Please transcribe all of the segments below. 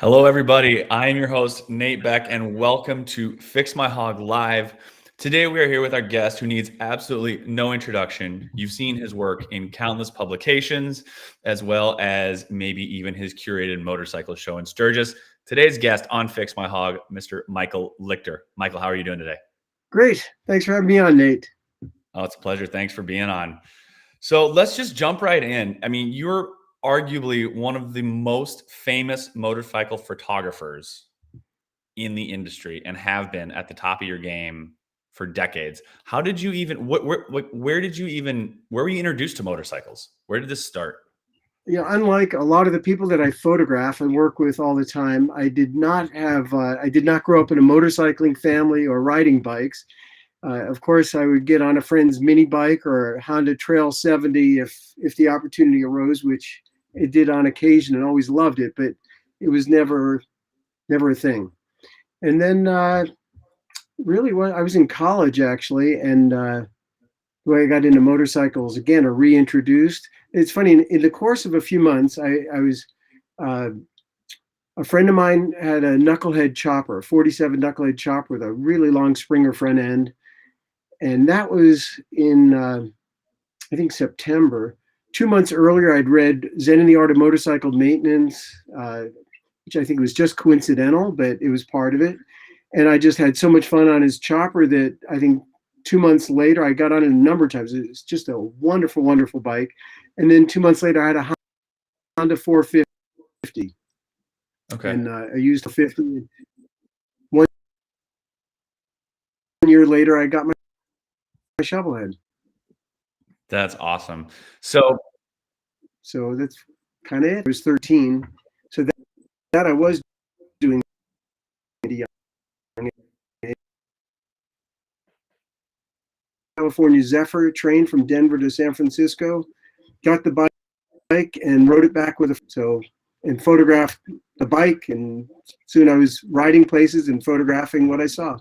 Hello, everybody. I am your host, Nate Beck, and welcome to Fix My Hog Live. Today, we are here with our guest who needs absolutely no introduction. You've seen his work in countless publications, as well as maybe even his curated motorcycle show in Sturgis. Today's guest on Fix My Hog, Mr. Michael Lichter. Michael, how are you doing today? Great. Thanks for having me on, Nate. Oh, it's a pleasure. Thanks for being on. So let's just jump right in. I mean, you're arguably one of the most famous motorcycle photographers in the industry and have been at the top of your game for decades. How did you even where did you even where were you introduced to motorcycles? Where did this start? Unlike a lot of the people that I photograph and work with all the time, I did not grow up in a motorcycling family or riding bikes. Of course, I would get on a friend's mini bike or a Honda Trail 70 if the opportunity arose, which it did on occasion, and always loved it, but it was never a thing. And then really, when I was in college, actually, and the way I got into motorcycles again, or reintroduced. It's funny, in the course of a few months, I was a friend of mine had a knucklehead chopper, a 47 knucklehead chopper with a really long Springer front end. And that was in, I think, September. 2 months earlier, I'd read Zen in the Art of Motorcycle Maintenance, which I think was just coincidental, but it was part of it. And I just had so much fun on his chopper that I think 2 months later, I got on it a number of times. It's just a wonderful, wonderful bike. And then 2 months later, I had a Honda 450. Okay. And I used a 50. 1 year later, I got my Shovelhead. That's awesome. So that's kind of it. I was 13. So that I was doing at a young age. California Zephyr, train from Denver to San Francisco, got the bike and rode it back and photographed the bike, and soon I was riding places and photographing what I saw.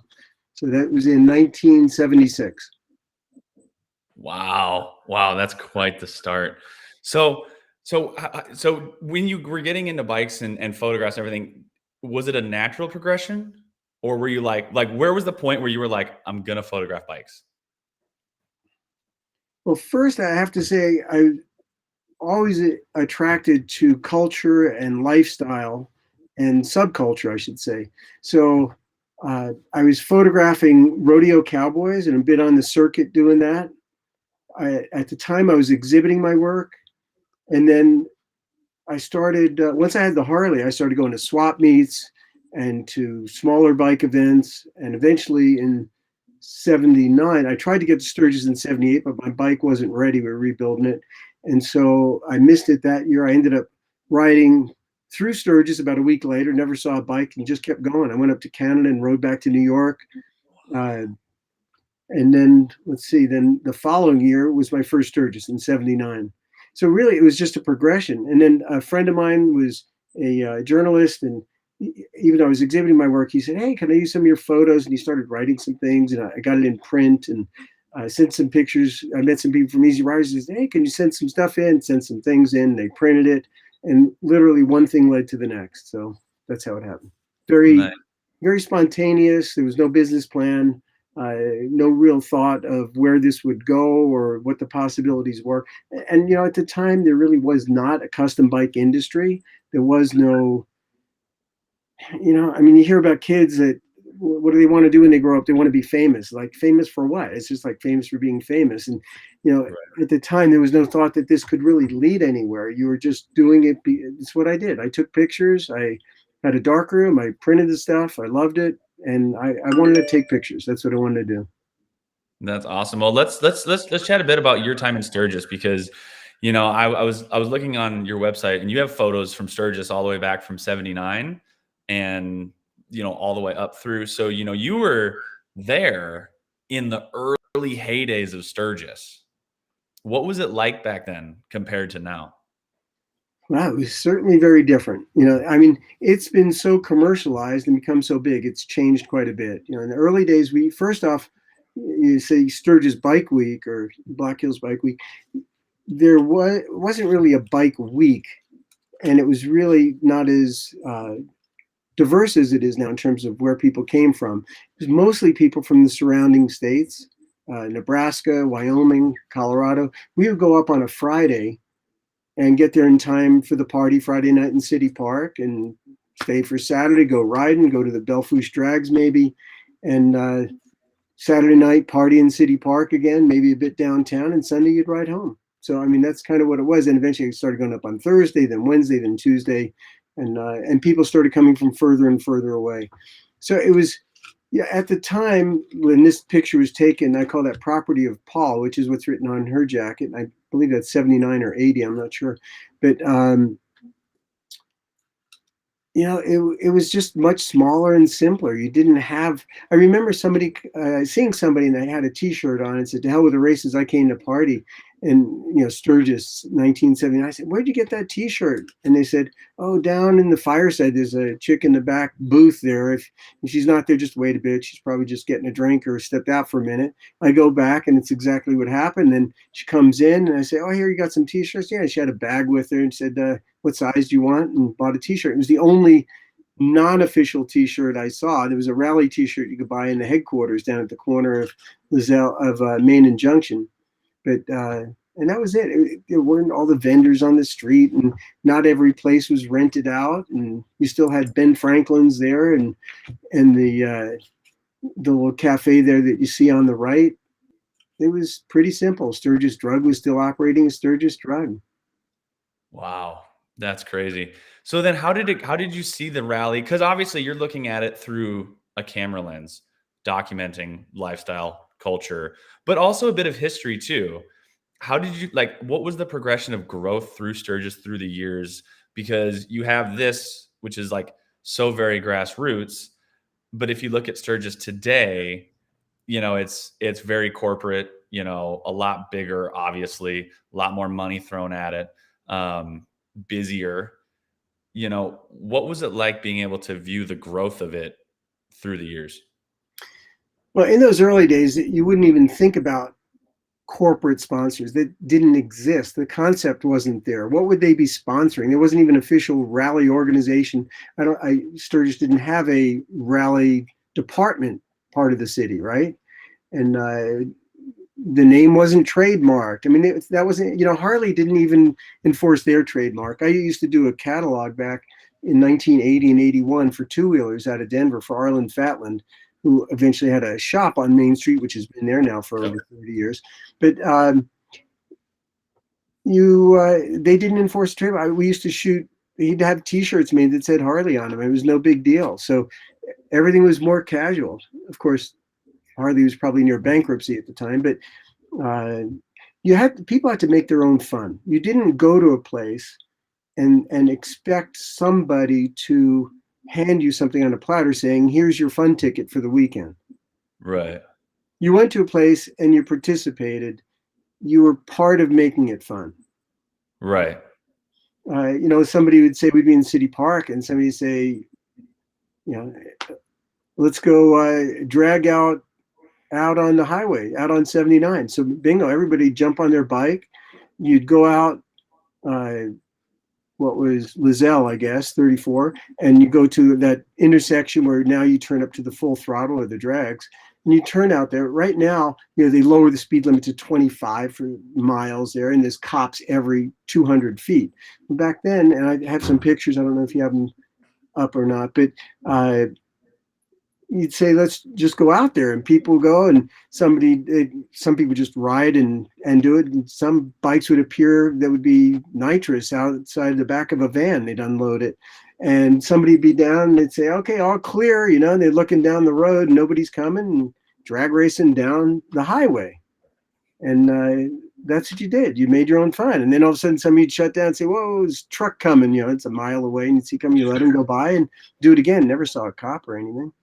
So that was in 1976. wow, that's quite the start. So when you were getting into bikes and photographs and everything, was it a natural progression, or were you like where was the point where you were like, I'm gonna photograph bikes? Well, first I have to say I always attracted to culture and lifestyle and subculture, I should say. So I was photographing rodeo cowboys and a bit on the circuit doing that. At the time, I was exhibiting my work. And then I started, once I had the Harley, I started going to swap meets and to smaller bike events. And eventually in 79, I tried to get to Sturgis in 78, but my bike wasn't ready. We were rebuilding it. And so I missed it that year. I ended up riding through Sturgis about a week later, never saw a bike, and just kept going. I went up to Canada and rode back to New York. And then, then the following year was my first Sturgis in 79. So really, it was just a progression. And then a friend of mine was a journalist, and even though I was exhibiting my work, he said, "Hey, can I use some of your photos?" And he started writing some things, and I got it in print, and I sent some pictures. I met some people from Easyriders. He said, "Hey, can you send some stuff in?" Sent some things in. They printed it, and literally one thing led to the next. So that's how it happened. Very, very spontaneous. There was no business plan. No real thought of where this would go or what the possibilities were. And, at the time, there really was not a custom bike industry. There was no, you hear about kids that, what do they want to do when they grow up? They want to be famous. Like, famous for what? It's just like famous for being famous. And, right. At the time, there was no thought that this could really lead anywhere. You were just doing it. It's what I did. I took pictures. I had a dark room. I printed the stuff. I loved it. And I wanted to take pictures. That's what I wanted to do. That's awesome. Well, let's chat a bit about your time in Sturgis, because I was looking on your website, and you have photos from Sturgis all the way back from 79 and all the way up through. So you were there in the early heydays of Sturgis. What was it like back then compared to now? Wow, it was certainly very different. It's been so commercialized and become so big. It's changed quite a bit. In the early days, first off, you say Sturgis Bike Week or Black Hills Bike Week, there wasn't really a bike week, and it was really not as diverse as it is now in terms of where people came from. It was mostly people from the surrounding states, Nebraska, Wyoming, Colorado. We would go up on a Friday and get there in time for the party Friday night in City Park and stay for Saturday, go riding, go to the Belfouche Drags maybe, and Saturday night party in City Park again, maybe a bit downtown, and Sunday you'd ride home. So I mean that's kind of what it was. And eventually I started going up on Thursday, then Wednesday, then Tuesday, and people started coming from further and further away. So it was, yeah, at the time when this picture was taken, I call that Property of Paul, which is what's written on her jacket. And I believe that's 79 or 80, I'm not sure. But you know, it was just much smaller and simpler. You didn't have, I remember somebody, seeing somebody and they had a t-shirt on and said, to hell with the races, I came to party. And, you know, Sturgis, 1979. I said, where'd you get that t-shirt? And they said, oh, down in the fireside, there's a chick in the back booth there. If she's not there, just wait a bit. She's probably just getting a drink or stepped out for a minute. I go back and it's exactly what happened. And she comes in and I say, oh, here, you got some t-shirts? Yeah, she had a bag with her and said, what size do you want? And bought a t-shirt. It was the only non-official t-shirt I saw. There was a rally t-shirt you could buy in the headquarters down at the corner of Main and Junction. But and that was it. There weren't all the vendors on the street, and not every place was rented out. And you still had Ben Franklin's there, and the little cafe there that you see on the right. It was pretty simple. Sturgis Drug was still operating as Sturgis Drug. Wow, that's crazy. So then how did you see the rally? Because obviously you're looking at it through a camera lens, documenting lifestyle, culture, but also a bit of history too. How did you like what was the progression of growth through Sturgis through the years? Because you have this, which is like so very grassroots, but if you look at Sturgis today, you know, it's very corporate, you know, a lot bigger, obviously, a lot more money thrown at it, busier. You know, what was it like being able to view the growth of it through the years? Well, in those early days, you wouldn't even think about corporate sponsors. That didn't exist. The concept wasn't there. What would they be sponsoring? There wasn't even an official rally organization. Sturgis didn't have a rally department part of the city, right? And the name wasn't trademarked. I mean, that wasn't, you know, Harley didn't even enforce their trademark. I used to do a catalog back in 1980 and 81 for two-wheelers out of Denver for Arlen Fatland, who eventually had a shop on Main Street, which has been there now for over 30 years. But they didn't enforce trademark. We used to shoot, he'd have t-shirts made that said Harley on them. It was no big deal. So everything was more casual. Of course, Harley was probably near bankruptcy at the time, but people had to make their own fun. You didn't go to a place and expect somebody to hand you something on a platter saying, here's your fun ticket for the weekend. Right. You went to a place and you participated. You were part of making it fun. Right. You know, somebody would say we'd be in City Park and somebody say, you know, let's go drag out on the highway, out on 79. So bingo, everybody jump on their bike. You'd go out, what was Lizelle, I guess, 34, and you go to that intersection where now you turn up to the full throttle of the drags, and you turn out there. Right now, you know, they lower the speed limit to 25 for miles there, and there's cops every 200 feet. Back then, and I have some pictures, I don't know if you have them up or not, but you'd say, let's just go out there, and people go, and some people just ride and do it. And some bikes would appear that would be nitrous outside the back of a van. They'd unload it, and somebody'd be down and they'd say, okay, all clear, you know, and they're looking down the road and nobody's coming, and drag racing down the highway. And that's what you did. You made your own fun. And then all of a sudden somebody'd shut down and say, whoa, there's a truck coming, you know, it's a mile away, and you'd see coming, you let them go by and do it again. Never saw a cop or anything.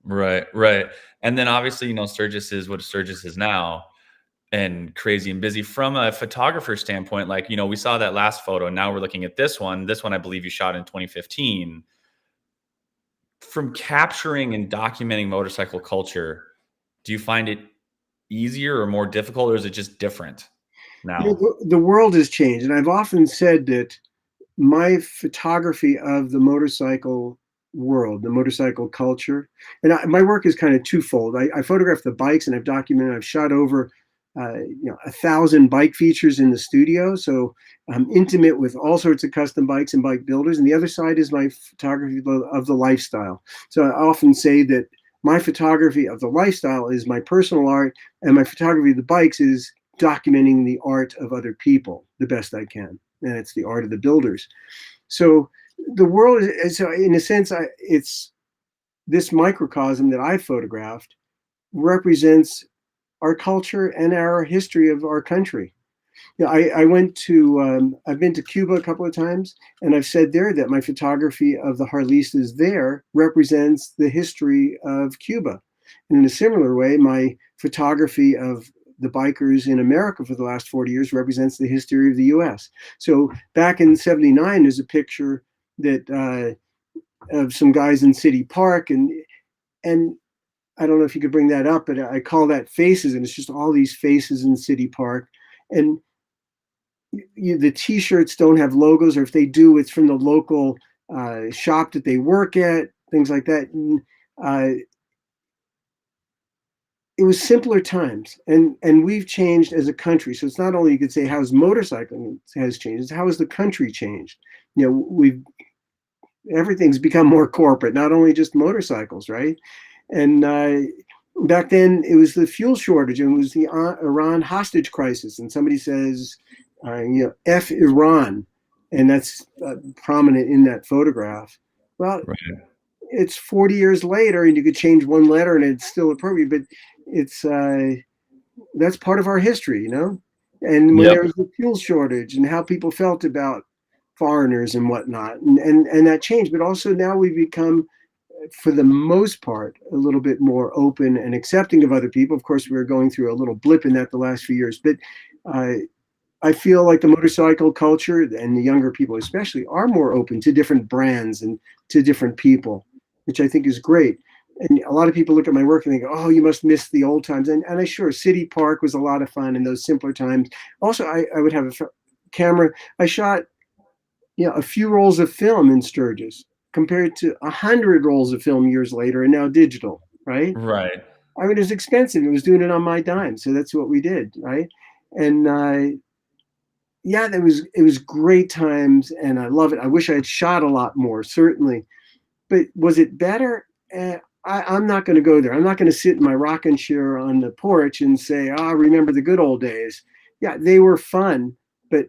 Right, right. And then obviously, you know, Sturgis is what Sturgis is now, and crazy and busy. From a photographer standpoint, like, you know, we saw that last photo, and now we're looking at this one. This one, I believe you shot in 2015. From capturing and documenting motorcycle culture, do you find it easier or more difficult, or is it just different now? You know, the world has changed, and I've often said that my photography of the motorcycle world, the motorcycle culture. And my work is kind of twofold. I photograph the bikes, and I've documented. I've shot over 1,000 bike features in the studio, so I'm intimate with all sorts of custom bikes and bike builders. And the other side is my photography of the lifestyle. So I often say that my photography of the lifestyle is my personal art, and my photography of the bikes is documenting the art of other people the best I can, and it's the art of the builders. So the world is, so in a sense, it's this microcosm that I photographed represents our culture and our history of our country. You know, I've been to Cuba a couple of times, and I've said there that my photography of the Harleystas there represents the history of Cuba. And in a similar way, my photography of the bikers in America for the last 40 years represents the history of the US. So back in '79, there's a picture that of some guys in City Park, and I don't know if you could bring that up, but I call that faces, and it's just all these faces in City Park. And the T-shirts don't have logos, or if they do, it's from the local shop that they work at, things like that. And, it was simpler times, and we've changed as a country. So it's not only, you could say, how's motorcycling has changed, it's how has the country changed. You know, everything's become more corporate, not only just motorcycles, right? And back then it was the fuel shortage, and it was the Iran hostage crisis, and somebody says, F Iran, and that's prominent in that photograph. Well, right. It's 40 years later, and you could change one letter and it's still appropriate, but it's that's part of our history, you know. And when there was the fuel shortage and how people felt about foreigners and whatnot, and that changed. But also now we've become, for the most part, a little bit more open and accepting of other people. Of course, we're going through a little blip in that the last few years, but I feel like the motorcycle culture, and the younger people especially, are more open to different brands and to different people, which I think is great. And a lot of people look at my work and they go, oh, you must miss the old times. And I sure, City Park was a lot of fun in those simpler times. Also, I would have a camera. I shot a few rolls of film in Sturgis compared to 100 rolls of film years later, and now digital, right? Right. I mean, it was expensive. It was doing it on my dime. So that's what we did, right? And yeah, it was great times, and I love it. I wish I had shot a lot more, certainly. But was it better? I'm not going to go there. I'm not going to sit in my rocking chair on the porch and say, remember the good old days. Yeah, they were fun, but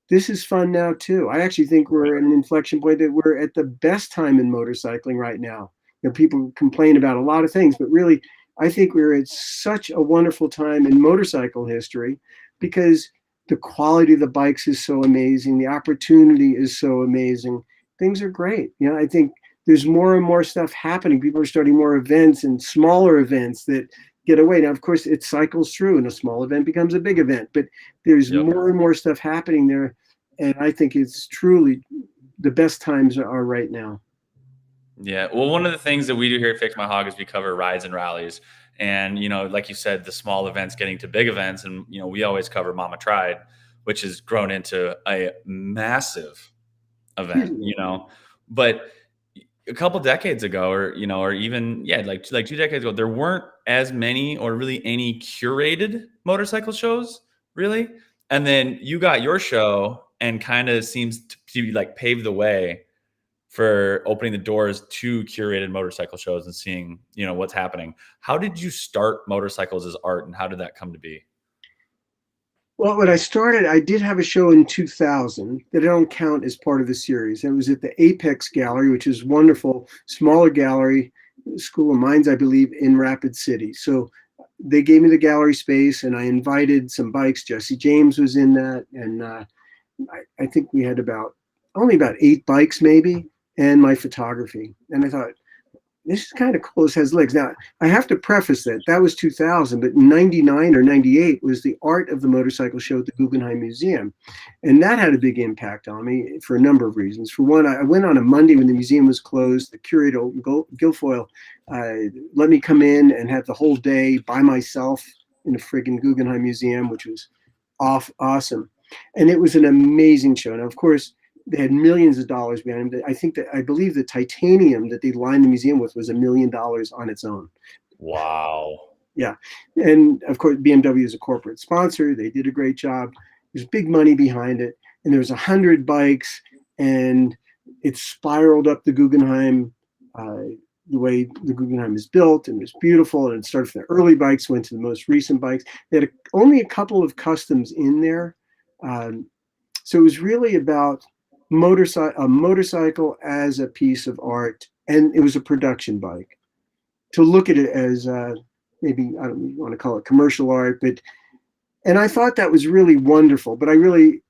this is fun now too. I actually think we're at an inflection point that we're at the best time in motorcycling right now. You know, people complain about a lot of things, but really, I think we're at such a wonderful time in motorcycle history because the quality of the bikes is so amazing. The opportunity is so amazing. Things are great. You know, I think there's more and more stuff happening. People are starting more events and smaller events that get away. Now, of course, it cycles through, and a small event becomes a big event, but there's more and more stuff happening there. And I think it's truly the best times are right now. Yeah. Well, one of the things that we do here at Fix My Hog is we cover rides and rallies. And, like you said, the small events getting to big events. And, we always cover Mama Tried, which has grown into a massive event, But a couple decades ago, or even like 2 decades ago, there weren't as many or really any curated motorcycle shows, really. And then you got your show and kind of seems to like pave the way for opening the doors to curated motorcycle shows and seeing what's happening. How did you start motorcycles as art, and how did that come to be? Well, when I started, I did have a show in 2000 that I don't count as part of the series. It was at the Apex Gallery, which is wonderful, smaller gallery, School of Mines, I believe, in Rapid City. So they gave me the gallery space, and I invited some bikes. Jesse James was in that, and I think we had only about 8 bikes maybe, and my photography. And I thought, this is kind of cool. This has legs. Now, I have to preface that was 2000, but 99 or 98 was the Art of the Motorcycle show at the Guggenheim Museum. And that had a big impact on me for a number of reasons. For one, I went on a Monday when the museum was closed. The curator, Guilfoyle, let me come in and have the whole day by myself in the friggin' Guggenheim Museum, which was awesome. And it was an amazing show. Now, of course, They had millions of dollars behind them. I believe the titanium that they lined the museum with was $1 million on its own. Wow. Yeah. And of course, BMW is a corporate sponsor. They did a great job. There's big money behind it. And there was 100 bikes, and it spiraled up the Guggenheim, the way the Guggenheim is built, and it's beautiful. And it started from the early bikes, went to the most recent bikes. They had only a couple of customs in there. So it was really about a motorcycle as a piece of art, and it was a production bike. To look at it as maybe, I don't want to call it commercial art, and I thought that was really wonderful. But I really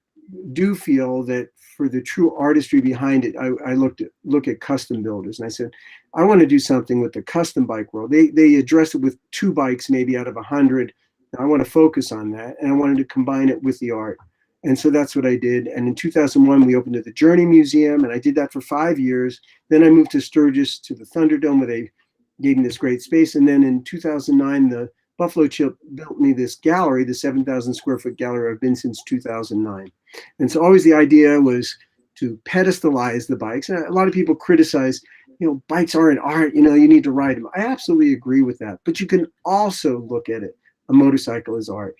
do feel that for the true artistry behind it, I look at custom builders, and I said, I want to do something with the custom bike world. They address it with 2 bikes maybe out of 100. I want to focus on that, and I wanted to combine it with the art. And so that's what I did. And in 2001, we opened at the Journey Museum, and I did that for 5 years. Then I moved to Sturgis to the Thunderdome, where they gave me this great space. And then in 2009, the Buffalo Chip built me this gallery, the 7,000 square foot gallery I've been since 2009. And so always the idea was to pedestalize the bikes. And a lot of people criticize, bikes aren't art, you need to ride them. I absolutely agree with that. But you can also look at it. A motorcycle is art.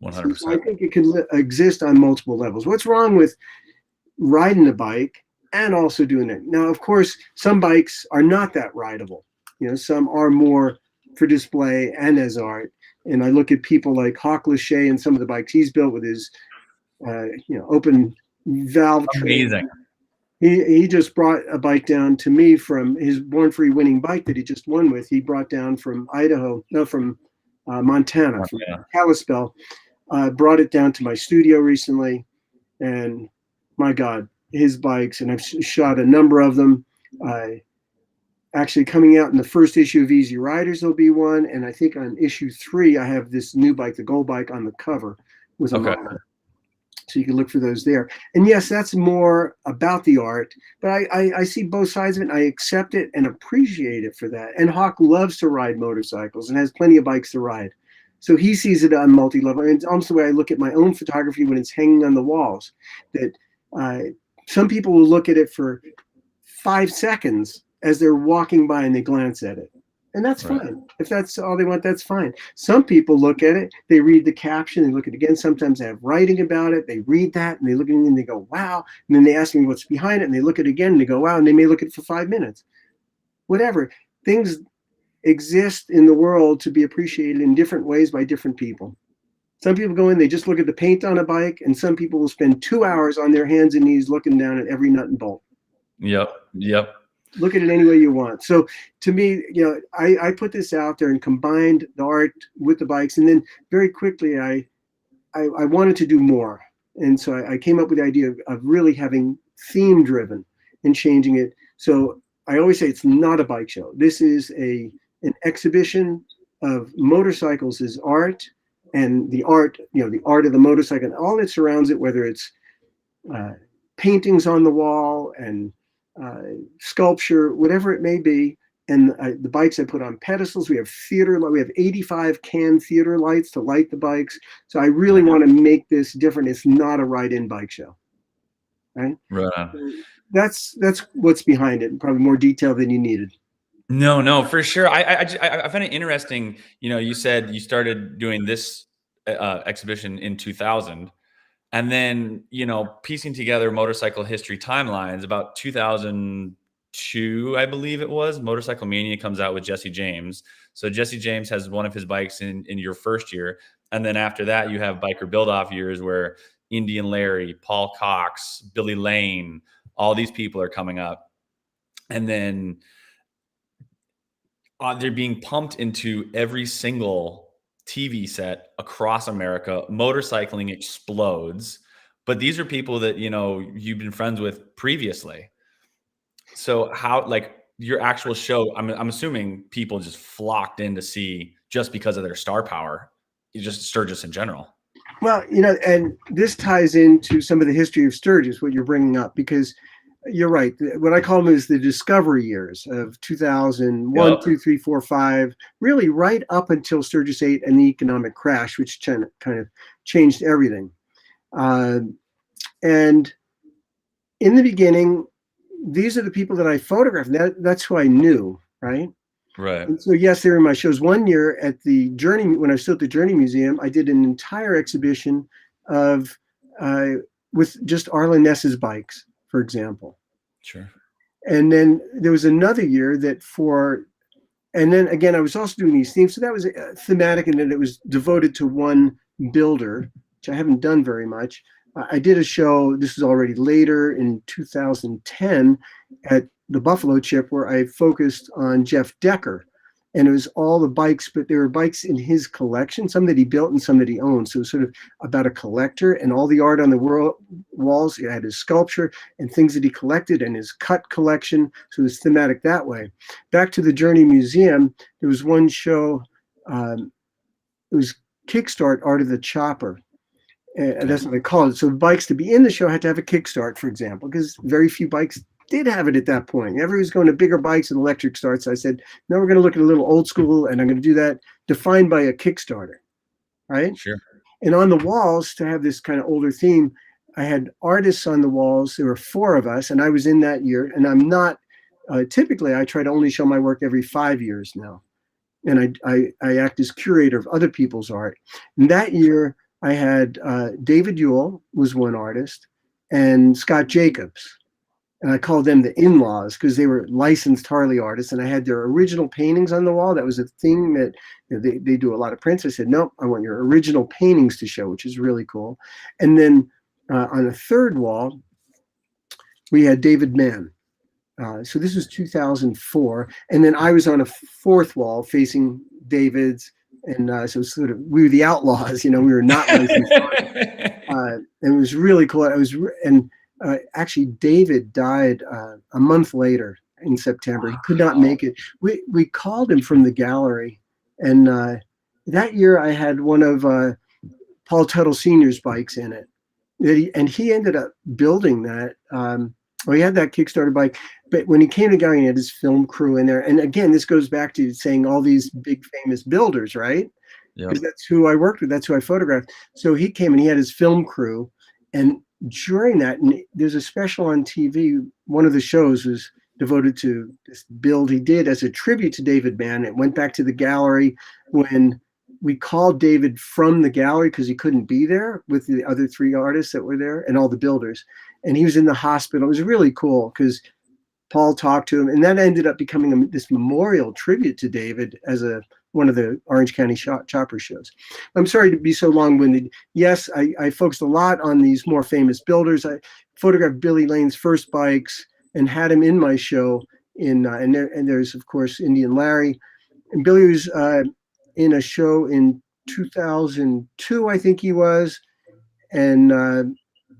100%. So I think it can exist on multiple levels. What's wrong with riding a bike and also doing it? Now, of course, some bikes are not that rideable. Some are more for display and as art. And I look at people like Hawk Lachey and some of the bikes he's built with his, open valve train. Amazing. He just brought a bike down to me from his Born Free winning bike that he just won with. He brought down from Montana, from Kalispell. Brought it down to my studio recently, and my God, his bikes, and I've shot a number of them. Actually, coming out in the first issue of Easyriders, there'll be one, and I think on issue 3, I have this new bike, the Gold bike, on the cover with a model. So you can look for those there. And yes, that's more about the art, but I see both sides of it, and I accept it and appreciate it for that. And Hawk loves to ride motorcycles and has plenty of bikes to ride. So he sees it on multi-level. And it's almost the way I look at my own photography when it's hanging on the walls, that some people will look at it for 5 seconds as they're walking by and they glance at it. And that's fine. If that's all they want, that's fine. Some people look at it, they read the caption, they look at it again. Sometimes they have writing about it. They read that and they look at it and they go, wow. And then they ask me what's behind it and they look at it again and they go, wow. And they may look at it for 5 minutes. Whatever. Things exist in the world to be appreciated in different ways by different people. Some people go in, they just look at the paint on a bike, and some people will spend 2 hours on their hands and knees looking down at every nut and bolt. Yep. Look at it any way you want. So to me, I put this out there and combined the art with the bikes, and then very quickly I wanted to do more. And so I came up with the idea of really having theme driven and changing it. So I always say it's not a bike show. This is an exhibition of motorcycles as art, and the art, the art of the motorcycle and all that surrounds it, whether it's paintings on the wall and sculpture, whatever it may be. And the bikes I put on pedestals. We have 85 can theater lights to light the bikes. So I really want to make this different. It's not a ride-in bike show, right? Right on. That's what's behind it. Probably more detail than you needed. No, for sure. I find it interesting. You said you started doing this exhibition in 2000, and then piecing together motorcycle history timelines. About 2002, I believe it was, Motorcycle Mania comes out with Jesse James. So Jesse James has one of his bikes in your first year, and then after that, you have biker build-off years where Indian Larry, Paul Cox, Billy Lane, all these people are coming up, and then they're being pumped into every single TV set across America. Motorcycling explodes, but these are people that you've been friends with previously. So how, like, your actual show, I'm assuming people just flocked in to see just because of their star power, just Sturgis in general. Well, and this ties into some of the history of Sturgis, what you're bringing up, because you're right. What I call them is the discovery years of 2001, 2, 3, 4, 5, really right up until Sturgis 8 and the economic crash, which kind of changed everything. And in the beginning, these are the people that I photographed. That's who I knew, right? Right. And so, yes, they were in my shows. One year at the Journey, when I was still at the Journey Museum, I did an entire exhibition of uh, with just Arlen Ness's bikes, for example. Sure. And then there was another year that for, and then again, I was also doing these themes. So that was thematic, and then it was devoted to one builder, which I haven't done very much. I did a show, this was already later in 2010 at the Buffalo Chip, where I focused on Jeff Decker. And it was all the bikes, but there were bikes in his collection, some that he built and some that he owned. So it was sort of about a collector, and all the art on the walls. It had his sculpture and things that he collected and his cut collection. So it was thematic that way. Back to the Journey Museum, there was one show, it was Kickstart Art of the Chopper. And that's what they call it. So bikes to be in the show had to have a kickstart, for example, because very few bikes did have it at that point. Everybody was going to bigger bikes and electric starts. So I said, no, we're going to look at a little old school, and I'm going to do that defined by a Kickstarter, right? Sure. And on the walls, to have this kind of older theme, I had artists on the walls. There were 4 of us, and I was in that year. And I'm not, typically, I try to only show my work every 5 years now. And I act as curator of other people's art. And that year, I had David Ewell was one artist, and Scott Jacobs. And I called them the in-laws because they were licensed Harley artists, and I had their original paintings on the wall. That was a thing that, you know, they do a lot of prints. I said, nope, I want your original paintings to show, which is really cool. And then on the third wall, we had David Mann. So this was 2004. And then I was on a fourth wall facing David's. And so sort of, we were the outlaws, you know, we were not licensed. And it was really cool. Actually, David died a month later in September. He could not make it. We called him from the gallery. And that year I had one of Paul Tuttle Sr.'s bikes in it. And he ended up building that. He had that Kickstarter bike, but when he came to gallery, he had his film crew in there. And again, this goes back to saying all these big famous builders, right? Because that's who I worked with. That's who I photographed. So he came and he had his film crew. And during that, and there's a special on TV, one of the shows was devoted to this build he did as a tribute to David Mann. It went back to the gallery when we called David from the gallery because he couldn't be there with the other 3 artists that were there and all the builders. And he was in the hospital. It was really cool because Paul talked to him, and that ended up becoming this memorial tribute to David as one of the Orange County Chopper shows. I'm sorry to be so long-winded. Yes, I focused a lot on these more famous builders. I photographed Billy Lane's first bikes and had him in my show. And there's, of course, Indian Larry. And Billy was in a show in 2002, I think he was. And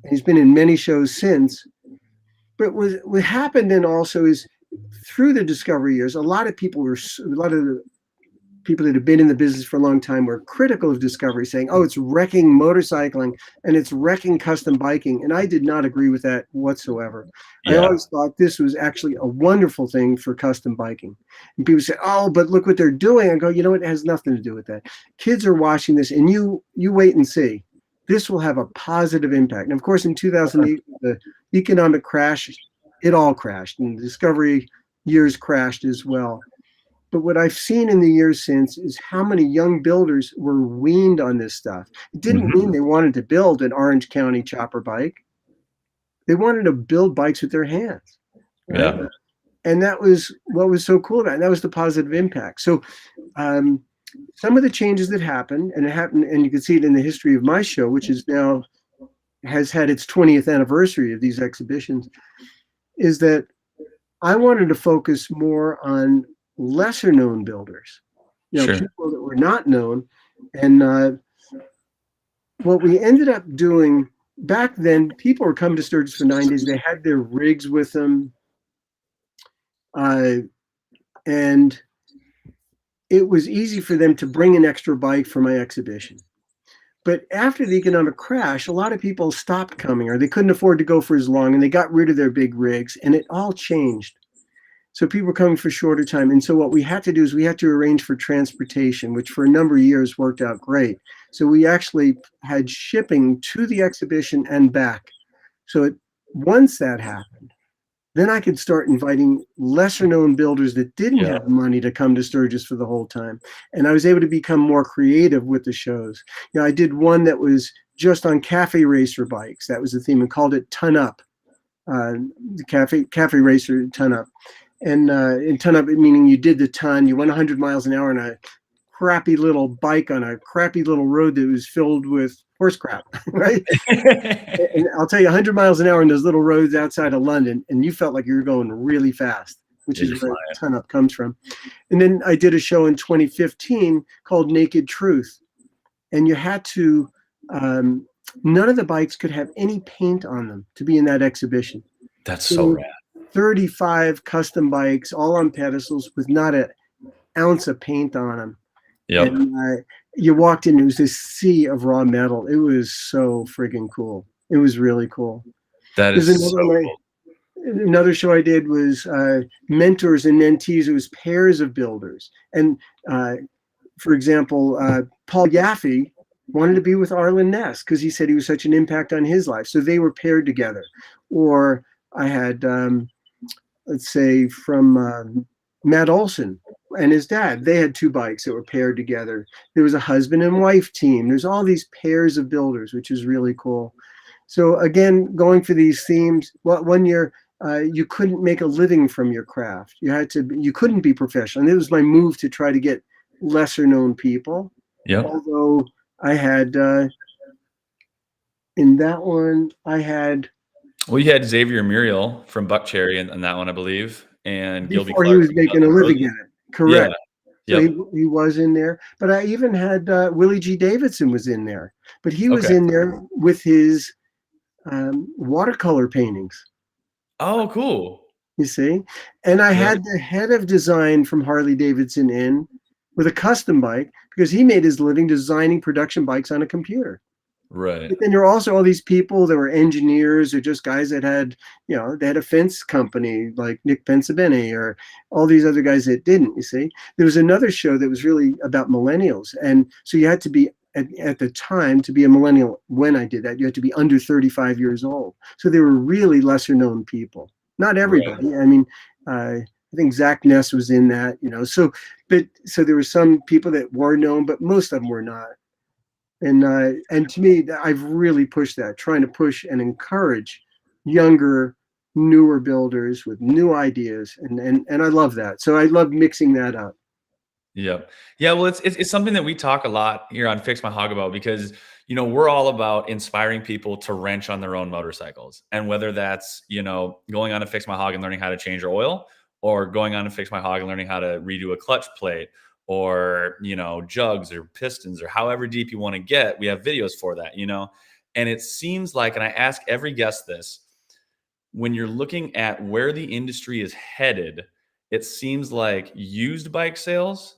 he's been in many shows since. But what happened then also is through the discovery years, a lot of the people that have been in the business for a long time were critical of discovery, saying, oh, it's wrecking motorcycling and it's wrecking custom biking. And I did not agree with that whatsoever. Yeah. I always thought this was actually a wonderful thing for custom biking. And people say, oh, but look what they're doing. I go, you know what? It has nothing to do with that. Kids are watching this, and you wait and see. This will have a positive impact. And of course, in 2008, the economic crash, it all crashed, and the discovery years crashed as well. But what I've seen in the years since is how many young builders were weaned on this stuff. It didn't mean they wanted to build an Orange County chopper bike. They wanted to build bikes with their hands. Right? Yeah. And that was what was so cool about it. And that was the positive impact. So some of the changes that happened, and you can see it in the history of my show, which is now has had its 20th anniversary of these exhibitions, is that I wanted to focus more on lesser known builders, people that were not known. And what we ended up doing back then, people were coming to Sturgis for 9 days. They had their rigs with them. And it was easy for them to bring an extra bike for my exhibition. But after the economic crash, a lot of people stopped coming, or they couldn't afford to go for as long, and they got rid of their big rigs, and it all changed. So people were coming for shorter time. And so what we had to do is we had to arrange for transportation, which for a number of years worked out great. So we actually had shipping to the exhibition and back. So Once that happened, then I could start inviting lesser known builders that didn't Yeah. have money to come to Sturgis for the whole time. And I was able to become more creative with the shows. I did one that was just on cafe racer bikes. That was the theme, and called it Ton Up. The cafe racer Ton Up. And in Ton Up, meaning you did the ton, you went 100 miles an hour on a crappy little bike on a crappy little road that was filled with horse crap, right? And I'll tell you, 100 miles an hour in those little roads outside of London, and you felt like you were going really fast, which Yeah, is you're where flying. Ton Up comes from. And then I did a show in 2015 called Naked Truth, and you had to, none of the bikes could have any paint on them to be in that exhibition. That's so So rad. 35 custom bikes, all on pedestals, with not an ounce of paint on them. Yep. And you walked in, it was this sea of raw metal. It was so friggin' cool. It was really cool. That There's is so cool. another show I did was mentors and mentees. It was pairs of builders. And for example, Paul Yaffe wanted to be with Arlen Ness because he said he was such an impact on his life. So they were paired together. Or I had, let's say, from Matt Olson and his dad. They had two bikes that were paired together. There was a husband and wife team. There's all these pairs of builders, which is really cool. So again, going for these themes. Well, one year you couldn't make a living from your craft. You couldn't be professional. And it was my move to try to get lesser known people. Yep. Although I had in that one, I had. Well, you had Xavier Muriel from Buckcherry in that one, I believe, and Gilby Before he Clark was from making a living in it. Correct. Yeah. So Yep. he was in there. But I even had Willie G. Davidson was in there. But he was Okay. in there with his watercolor paintings. Oh, cool. You see? And I Yep. had the head of design from Harley Davidson in with a custom bike because he made his living designing production bikes on a computer. Right. But then there were also all these people that were engineers or just guys that had, they had a fence company like Nick Pensabene or all these other guys that didn't, you see. There was another show that was really about millennials. And so you had to be, at the time, to be a millennial when I did that, you had to be under 35 years old. So they were really lesser known people. Not everybody. Right. I mean, I think Zach Ness was in that, So there were some people that were known, but most of them were not. And to me, I've really pushed that, trying to push and encourage younger, newer builders with new ideas, and I love that. So I love mixing that up. Yep. Yeah. Well, it's something that we talk a lot here on Fix My Hog about because we're all about inspiring people to wrench on their own motorcycles, and whether that's going on to Fix My Hog and learning how to change your oil, or going on to Fix My Hog and learning how to redo a clutch plate, or jugs or pistons, or however deep you want to get. We have videos for that. And it seems like, and I ask every guest this, when you're looking at where the industry is headed, it seems like used bike sales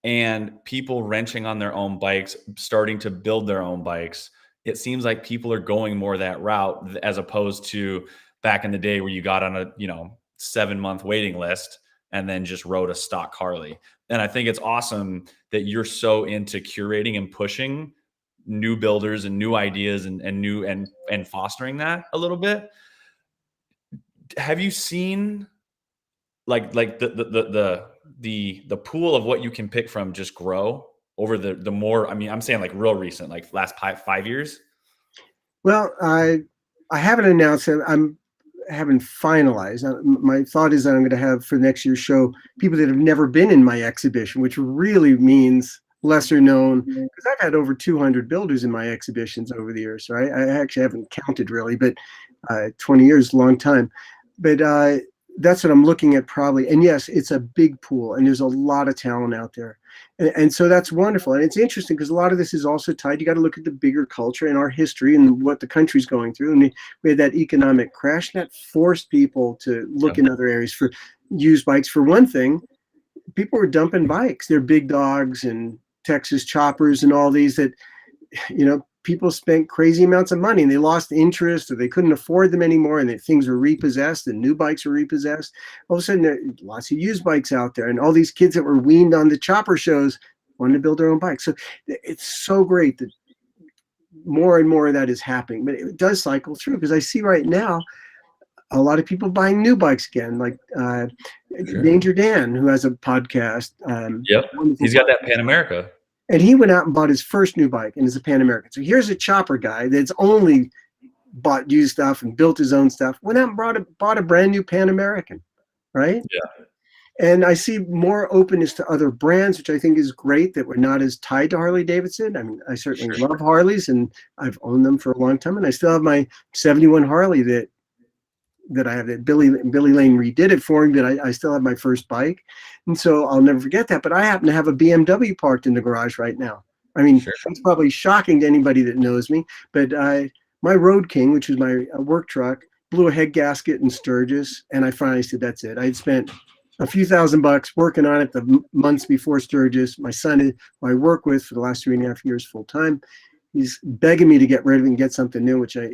and people wrenching on their own bikes, starting to build their own bikes. It seems like people are going more that route, as opposed to back in the day where you got on a 7-month waiting list and then just rode a stock Harley. And I think it's awesome that you're so into curating and pushing new builders and new ideas and fostering that a little bit. Have you seen like the pool of what you can pick from just grow over the more, I mean, I'm saying like real recent, like last 5 years? Well, I haven't announced it. I haven't finalized. My thought is that I'm going to have for next year's show people that have never been in my exhibition, which really means lesser known, because I've had over 200 builders in my exhibitions over the years. So I actually haven't counted really, but 20 years, long time. But that's what I'm looking at probably. And yes, it's a big pool and there's a lot of talent out there. And so that's wonderful. And it's interesting because a lot of this is also tied. You got to look at the bigger culture and our history and what the country's going through. And we had that economic crash that forced people to look in other areas for used bikes. For one thing, people were dumping bikes. They're big dogs and Texas choppers and all these that, people spent crazy amounts of money and they lost interest or they couldn't afford them anymore, and things were repossessed and new bikes were repossessed. All of a sudden, there are lots of used bikes out there, and all these kids that were weaned on the chopper shows wanted to build their own bikes. So it's so great that more and more of that is happening, but it does cycle through because I see right now a lot of people buying new bikes again, like Sure. Danger Dan, who has a podcast. Yep. Wonderful He's got podcast. that Pan America. And he went out and bought his first new bike, and it's a Pan American. So here's a chopper guy that's only bought used stuff and built his own stuff. Went out and bought a brand new Pan American, right? Yeah. And I see more openness to other brands, which I think is great, that we're not as tied to Harley Davidson. I mean, I certainly love Harleys, and I've owned them for a long time, and I still have my 71 Harley that I have. That Billy Lane redid it for me, but I still have my first bike, and so I'll never forget that. But I happen to have a BMW parked in the garage right now. I mean, it's probably shocking to anybody that knows me, but my Road King, which is my work truck, blew a head gasket in Sturgis, and I finally said, that's it. I had spent a few $1,000 working on it the months before Sturgis. My son, who I work with for the last 3.5 years full time, he's begging me to get rid of it and get something new, which I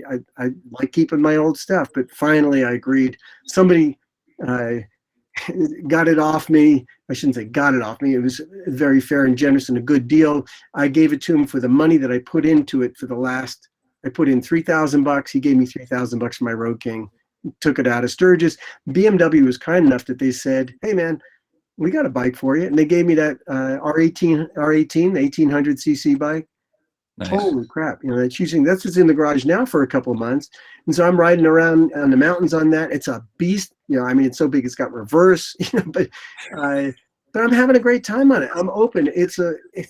like keeping my old stuff. But finally, I agreed. Somebody got it off me. I shouldn't say got it off me. It was very fair and generous and a good deal. I gave it to him for the money that I put into it for the last. I put in $3,000. He gave me $3,000 for my Road King. Took it out of Sturgis. BMW was kind enough that they said, "Hey man, we got a bike for you," and they gave me that R18, the 1800cc bike. Nice. Holy crap! You know, that's what's in the garage now for a couple of months, and so I'm riding around on the mountains on that. It's a beast. You know, I mean, it's so big it's got reverse. You know, but I'm having a great time on it. I'm open. It's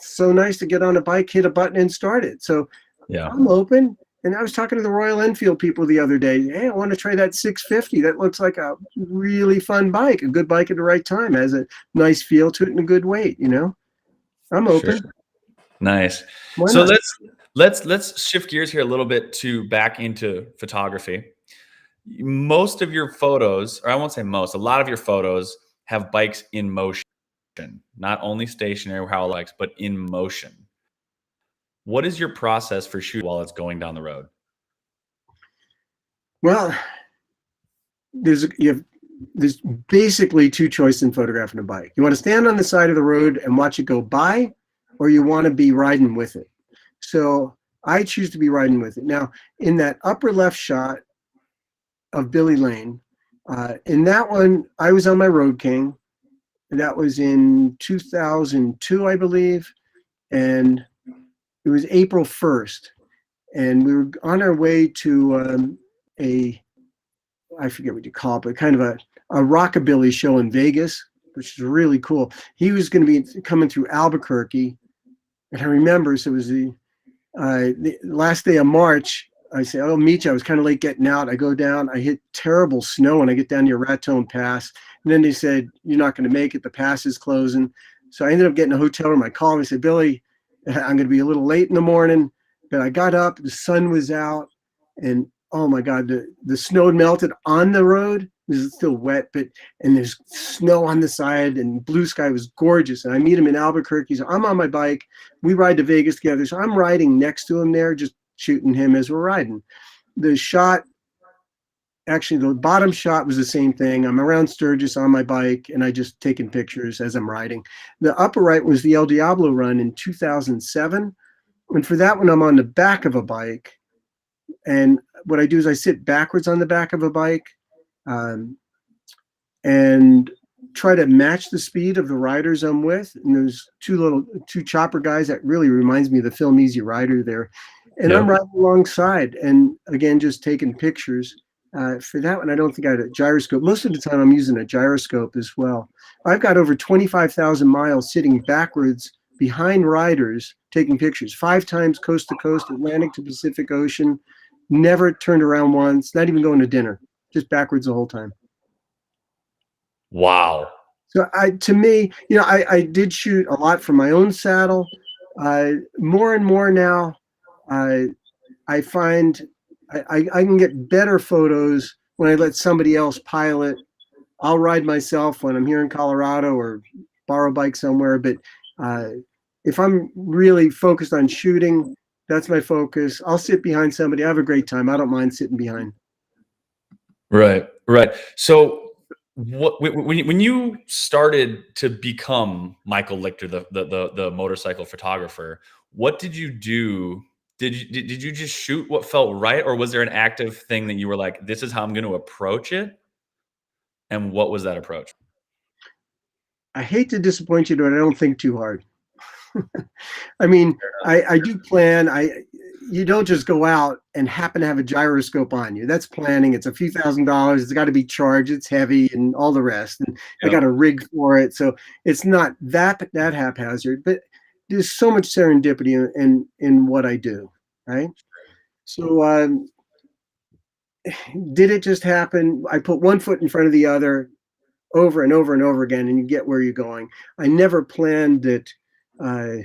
so nice to get on a bike, hit a button, and start it. So yeah, I'm open. And I was talking to the Royal Enfield people the other day. Hey, I want to try that 650. That looks like a really fun bike, a good bike at the right time. Has a nice feel to it and a good weight. You know, I'm open. Sure. Nice. Why So not? let's shift gears here a little bit to back into photography. Most of your photos, or I won't say most, a lot of your photos have bikes in motion, not only stationary, how it likes, but in motion. What is your process for shooting while it's going down the road? Well, there's basically two choices in photographing a bike. You want to stand on the side of the road and watch it go by, or you want to be riding with it. So I choose to be riding with it. Now, in that upper left shot of Billy Lane, in that one, I was on my Road King. And that was in 2002, I believe. And it was April 1st. And we were on our way to I forget what you call it, but kind of a rockabilly show in Vegas, which is really cool. He was going to be coming through Albuquerque. And I remember, so it was the last day of March. I say, "I'll meet you." I was kind of late getting out. I go down. I hit terrible snow, and I get down near Raton Pass. And then they said, "You're not going to make it. The pass is closing." So I ended up getting a hotel room. I called. I said, "Billy, I'm going to be a little late in the morning." But I got up. The sun was out, and oh my God, the snow had melted on the road. It was still wet, and there's snow on the side, and blue sky was gorgeous. And I meet him in Albuquerque. So I'm on my bike. We ride to Vegas together. So I'm riding next to him there, just shooting him as we're riding. The shot, actually, the bottom shot was the same thing. I'm around Sturgis on my bike, and I just taking pictures as I'm riding. The upper right was the El Diablo run in 2007. And for that one, I'm on the back of a bike. And what I do is I sit backwards on the back of a bike and try to match the speed of the riders I'm with. And there's two chopper guys that really reminds me of the film Easyriders there. And I'm riding alongside and again, just taking pictures. For that one, I don't think I had a gyroscope. Most of the time I'm using a gyroscope as well. I've got over 25,000 miles sitting backwards behind riders taking pictures, 5 times coast to coast, Atlantic to Pacific Ocean. Never turned around once, not even going to dinner, just backwards the whole time. Wow. So to me, you know, I did shoot a lot from my own saddle. More and more now, I find I can get better photos when I let somebody else pilot. I'll ride myself when I'm here in Colorado or borrow a bike somewhere. But if I'm really focused on shooting, that's my focus. I'll sit behind somebody. I have a great time. I don't mind sitting behind. Right. So when you started to become Michael Lichter, the motorcycle photographer, what did you do did you just shoot what felt right, or was there an active thing that you were like, this is how I'm going to approach it? And what was that approach? I hate to disappoint you, but I don't think too hard. I mean, I do plan. You don't just go out and happen to have a gyroscope on you. That's planning. It's a few $1,000s. It's got to be charged. It's heavy and all the rest. And I got Yep. a rig for it, so it's not that haphazard. But there's so much serendipity in what I do, right? So did it just happen? I put one foot in front of the other over and over and over again, and you get where you're going. I never planned it. Uh,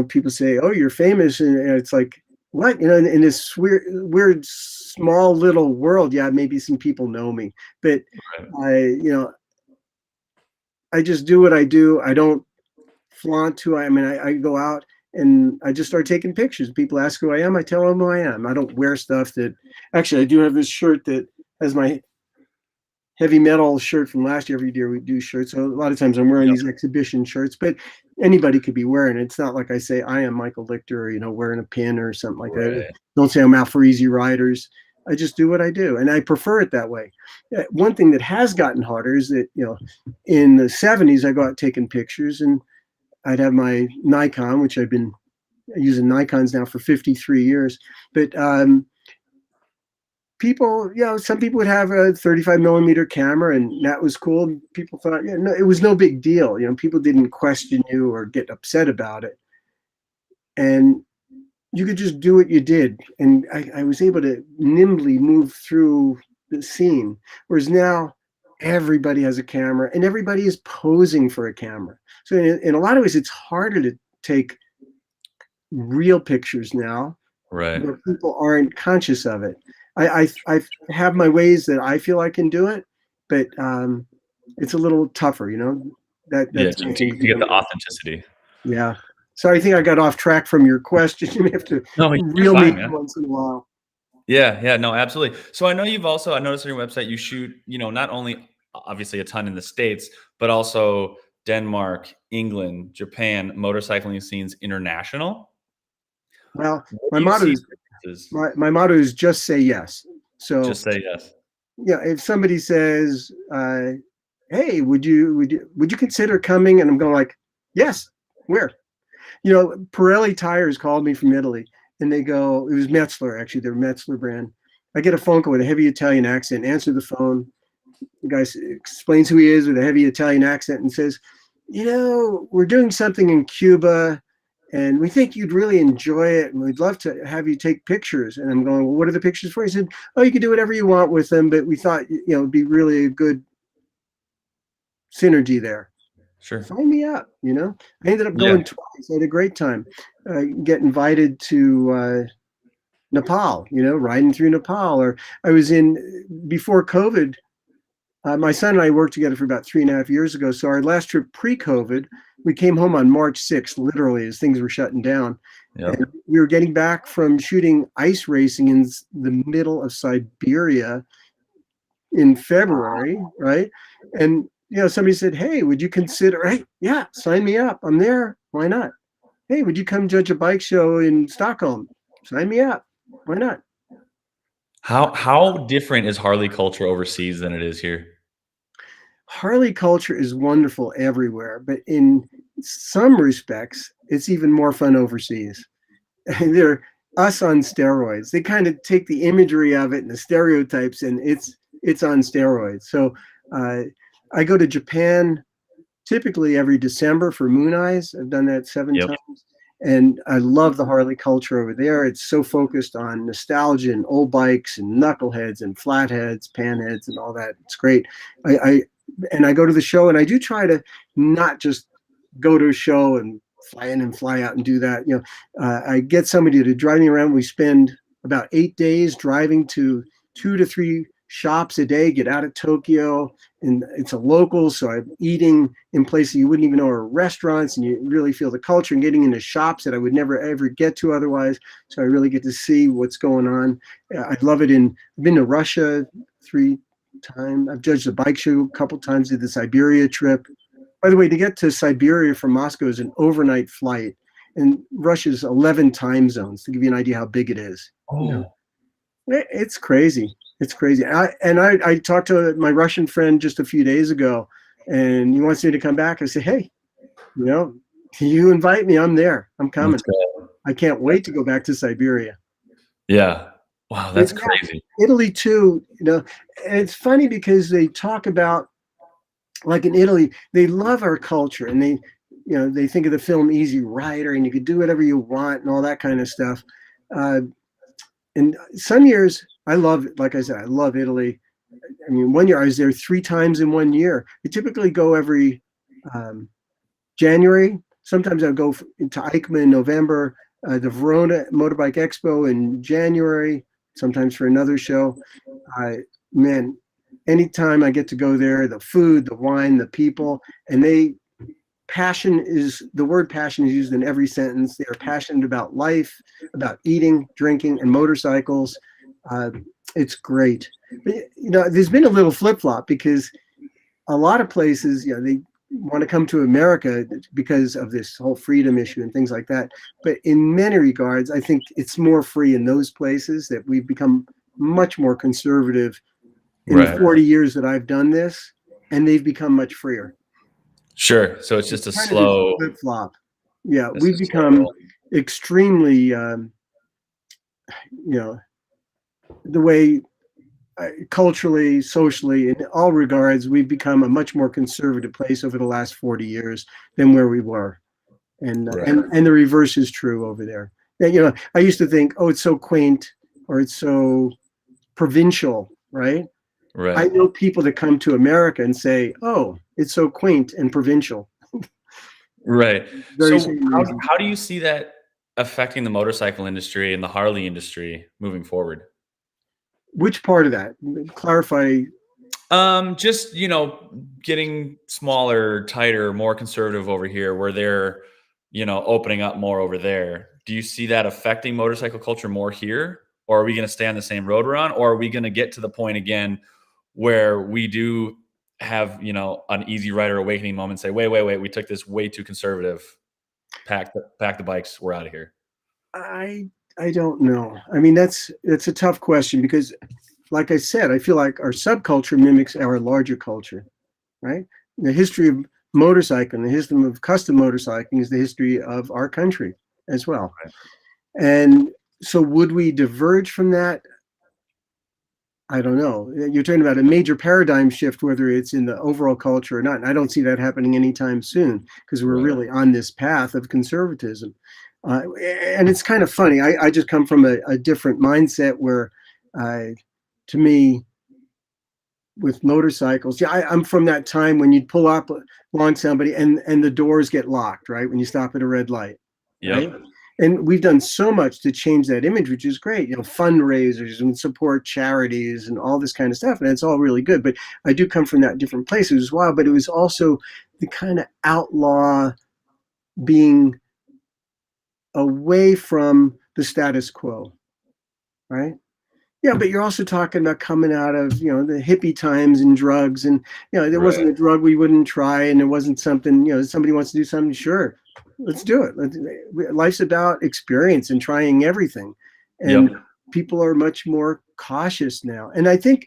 people say, "Oh, you're famous," and it's like, what? In this weird, small little world, yeah, maybe some people know me, but Right. I just do what I do. I don't flaunt who I am. I go out and I just start taking pictures. People ask who I am. I tell them who I am. I don't wear stuff that. Actually, I do have this shirt that has my heavy metal shirt from last year. Every year we do shirts. So a lot of times I'm wearing Yep. these exhibition shirts, but anybody could be wearing it. It's not like I say I am Michael Lichter, or, wearing a pin or something like that. Right. Don't say I'm out for Easyriders. I just do what I do, and I prefer it that way. One thing that has gotten harder is that, in the 70s, I go out taking pictures, and I'd have my Nikon, which I've been using Nikons now for 53 years. But some people would have a 35 millimeter camera, and that was cool. People thought, no, it was no big deal. People didn't question you or get upset about it. And you could just do what you did. And I was able to nimbly move through the scene. Whereas now everybody has a camera and everybody is posing for a camera. So in a lot of ways, it's harder to take real pictures now, Right. where people aren't conscious of it. I have my ways that I feel I can do it, but it's a little tougher, Yeah. that's To, one to, thing. to get the authenticity. Yeah. So I think I got off track from your question. You may have to No, you're reel me fine, in man. once in a while. Yeah, yeah, no, absolutely. So I know I noticed on your website you shoot, not only obviously a ton in the States, but also Denmark, England, Japan, motorcycling scenes international. Well, What my do you motto see is differences? my motto is just say yes. So Just say yes. yeah, if somebody says, "Hey, would you consider coming?" and I'm going like, "Yes, where?" Pirelli tires called me from Italy, and they go, it was Metzler, actually, their Metzler brand. I get a phone call with a heavy Italian accent, answer the phone. The guy explains who he is with a heavy Italian accent and says, we're doing something in Cuba, and we think you'd really enjoy it, and we'd love to have you take pictures. And I'm going, well, what are the pictures for? He said, oh, you can do whatever you want with them, but we thought, it'd be really a good synergy there. Sure. Sign me up. I ended up Yeah. going twice. I had a great time. Get invited to Nepal, riding through Nepal. Or I was before COVID. My son and I worked together for about 3.5 years ago. So our last trip pre-COVID, we came home on March 6th, literally, as things were shutting down. Yep. And we were getting back from shooting ice racing in the middle of Siberia in February, right? And somebody said, "Hey, would you consider?" Hey, yeah, sign me up. I'm there. Why not? Hey, would you come judge a bike show in Stockholm? Sign me up. Why not? How different is Harley culture overseas than it is here? Harley culture is wonderful everywhere, but in some respects, it's even more fun overseas. They're us on steroids. They kind of take the imagery of it and the stereotypes, and it's on steroids. So I go to Japan typically every December for Moon Eyes. I've done that 7 Yep. times. And I love the Harley culture over there. It's so focused on nostalgia and old bikes and knuckleheads and flatheads, panheads, and all that. It's great. I go to the show, and I do try to not just go to a show and fly in and fly out and do that. I get somebody to drive me around. We spend about 8 days driving to 2 to 3 shops a day, get out of Tokyo, and it's a local, so I'm eating in places you wouldn't even know are restaurants, and you really feel the culture, and getting into shops that I would never ever get to otherwise. So I really get to see what's going on. I love it. I've been to Russia 3 times. I've judged a bike show a couple times. Did the Siberia trip. By the way, to get to Siberia from Moscow is an overnight flight, and Russia's 11 time zones to give you an idea how big it is. Oh, It's crazy. It's crazy. I talked to my Russian friend just a few days ago, and he wants me to come back. I say, hey, you know, you invite me, I'm there. I'm coming. let's go. I can't wait to go back to Siberia. Yeah. Wow, But that's yeah, crazy. Italy too. And it's funny because they talk about, like in Italy, they love our culture, and they think of the film Easy Rider, and you could do whatever you want and all that kind of stuff. Uh, and some years, I love, like I said, I love Italy. I mean, one year I was there 3 times in one year. I typically go every um, January. Sometimes I'll go into EICMA in November, the Verona Motorbike Expo in January, sometimes for another show. I Man, anytime I get to go there, the food, the wine, the people, and the word passion is used in every sentence. They are passionate about life, about eating, drinking, and motorcycles. Uh, it's great. But, there's been a little flip flop because a lot of places, they want to come to America because of this whole freedom issue and things like that. But in many regards, I think it's more free in those places, that we've become much more conservative in the Right. 40 years that I've done this, and they've become much freer. Sure. So it's It's just a kind of this slow, flip flop. Yeah, it's a we've slow become roll. extremely, you know, the way culturally, socially, in all regards, we've become a much more conservative place over the last 40 years than where we were. And Right. and the reverse is true over there. And, I used to think, oh, it's so quaint, or it's so provincial, right? I Right. know people that come to America and say, oh, it's so quaint and provincial. Right. Very So same how reason. how do you see that affecting the motorcycle industry and the Harley industry moving forward? Which part of that? Clarify. Just, getting smaller, tighter, more conservative over here where they're, opening up more over there. Do you see that affecting motorcycle culture more here? Or are we going to stay on the same road we're on? Or are we going to get to the point again where we do have, an easy rider awakening moment and say, wait, wait, wait, we took this way too conservative. Pack the bikes, we're out of here. I I don't know. I mean, that's a tough question because, like I said, I feel like our subculture mimics our larger culture, right? The history of motorcycling, the history of custom motorcycling is the history of our country as well. Right. And so, would we diverge from that? I don't know. You're talking about a major paradigm shift, whether it's in the overall culture or not. And I don't see that happening anytime soon because we're Right. really on this path of conservatism. And it's kind of funny. I just come from a different mindset where, to me, with motorcycles, yeah, I'm from that time when you'd pull up along somebody and the doors get locked, right? When you stop at a red light, right? Yep. And we've done so much to change that image, which is great. Fundraisers and support charities and all this kind of stuff, and it's all really good. But I do come from that different place as well. But it was also the kind of outlaw being away from the status quo, right? Yeah, but you're also talking about coming out of the hippie times and drugs, and there Right. wasn't a drug we wouldn't try, and there wasn't something somebody wants to do something, sure, let's do it. Life's about experience and trying everything, and Yep. people are much more cautious now. And I think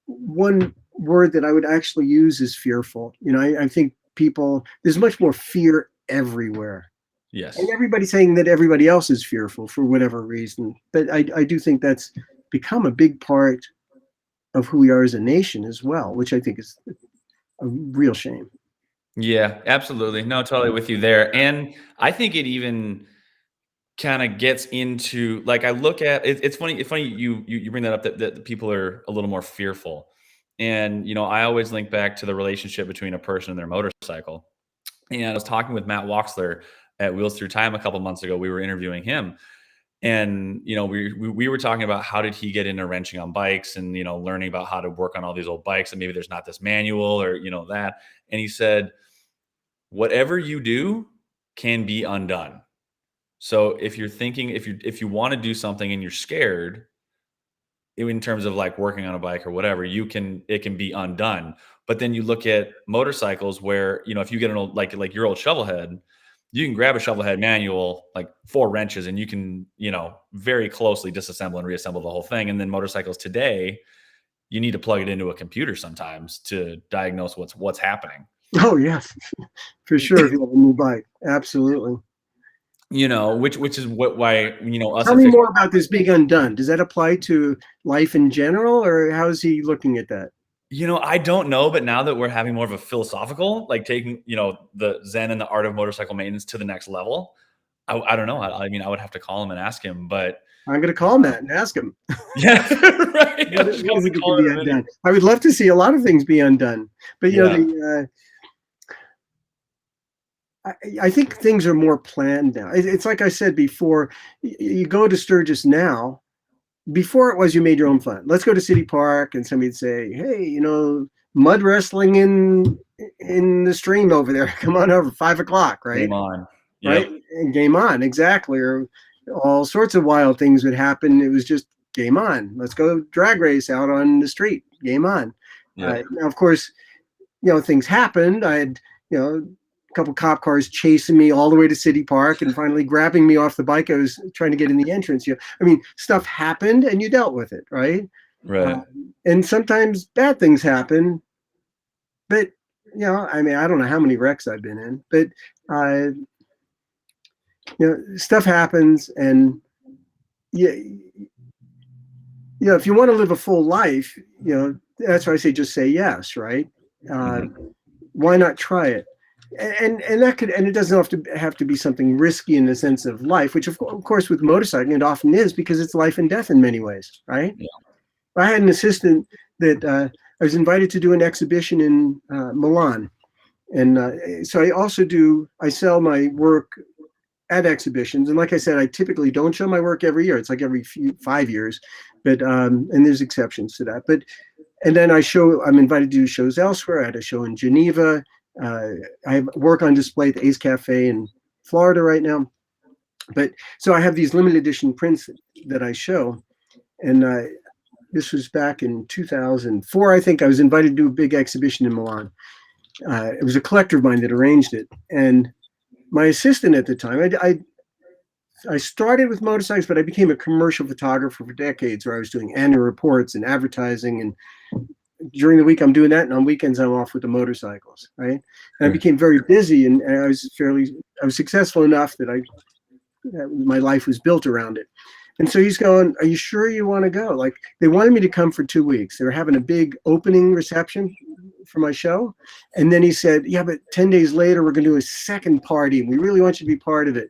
one word that I would actually use is fearful. I think people there's much more fear everywhere, and Yes. everybody's saying that everybody else is fearful for whatever reason. But I do think that's become a big part of who we are as a nation as well, which I think is a real shame. Yeah, absolutely. No, totally with you there. And I think it even kind of gets into like I look at it, it's funny. It's funny you bring that up that the people are a little more fearful. And I always link back to the relationship between a person and their motorcycle. And I was talking with Matt Woxler at Wheels Through Time a couple months ago. We were interviewing him, and we were talking about how did he get into wrenching on bikes and learning about how to work on all these old bikes and maybe there's not this manual or that. And he said, whatever you do can be undone. So if you're thinking, if you want to do something and you're scared in terms of like working on a bike or whatever, it can be undone. But then you look at motorcycles where, if you get an old, like your old Shovelhead, you can grab a Shovelhead manual, like 4 wrenches, and you can, you know, very closely disassemble and reassemble the whole thing. And then motorcycles today, you need to plug it into a computer sometimes to diagnose what's happening. Oh yes, for sure. If you have a new bike, absolutely. You know, which is why, you know, us Tell at me Fix. more about this being undone. Does that apply to life in general, or how is he looking at that? You know, I don't know, but now that we're having more of a philosophical, like taking, you know, the Zen and the art of motorcycle maintenance to the next level, I don't know. I mean, I would have to call him and ask him, but I'm going to call Matt and ask him. yeah, right. What, I'm just what going is to it that call can him be in a minute. undone? I would love to see a lot of things be undone, but you know, Yeah. I think things are more planned now. It's like I said before. You go to Sturgis now. Before it was you made your own fun. Let's go to City Park, and somebody'd say, "Hey, you know, mud wrestling in the stream over there. Come on over, 5 o'clock, right? Game on. Right, Yep. and game on, exactly." Or all sorts of wild things would happen. It was just game on. Let's go drag race out on the street. Game on. Yep. Now, of course, you know, things happened. I had, you know, a couple cop cars chasing me all the way to City Park and finally grabbing me off the bike. I was trying to get in the entrance. You know, I mean, stuff happened and you dealt with it, right? Right. And sometimes bad things happen, but you know, I mean, I don't know how many wrecks I've been in, but you know, stuff happens, and you, you know, if you want to live a full life, you know, that's why I say just say yes, right? Why not try it? And that could, and it doesn't have to be something risky in the sense of life, which of course with motorcycling it often is, because it's life and death in many ways, right? Yeah. I had an assistant that I was invited to do an exhibition in Milan, and so I sell my work at exhibitions, and like I said, I typically don't show my work every year. It's like every 5 years, but and there's exceptions to that. But and then I'm invited to do shows elsewhere. I had a show in Geneva. I have work on display at the Ace Cafe in Florida right now. But so I have these limited edition prints that I show. And this was back in 2004, I think. I was invited to do a big exhibition in Milan. It was a collector of mine that arranged it. And my assistant at the time, I started with motorcycles, but I became a commercial photographer for decades, where I was doing annual reports and advertising, and during the week I'm doing that, and on weekends I'm off with the motorcycles, right? And I became very busy, and I was successful enough that my life was built around it. And so he's going, "Are you sure you want to go?" Like, they wanted me to come for 2 weeks. They were having a big opening reception for my show, and then he said, "Yeah, but 10 days later we're going to do a second party, and we really want you to be part of it."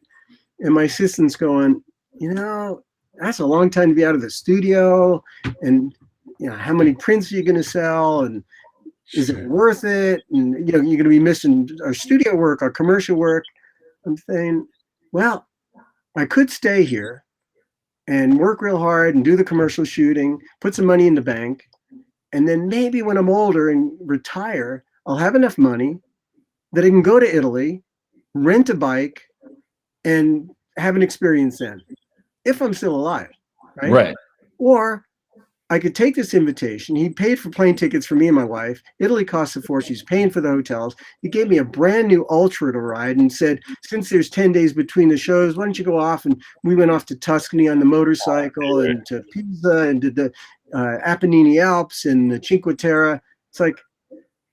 And my assistant's going, "You know, that's a long time to be out of the studio, and you know, how many prints are you going to sell, and is it worth it? And you know, you're going to be missing our studio work, our commercial work." I'm saying, well, I could stay here and work real hard and do the commercial shooting, put some money in the bank, and then maybe when I'm older and retire, I'll have enough money that I can go to Italy, rent a bike, and have an experience then, if I'm still alive, right? Right. Or I could take this invitation. He paid for plane tickets for me and my wife. Italy costs a fortune. He's paying for the hotels. He gave me a brand new Ultra to ride and said, "Since there's 10 days between the shows, why don't you go off?" And we went off to Tuscany on the motorcycle, and to Pisa, and did the Apennine Alps and the Cinque Terre. It's like,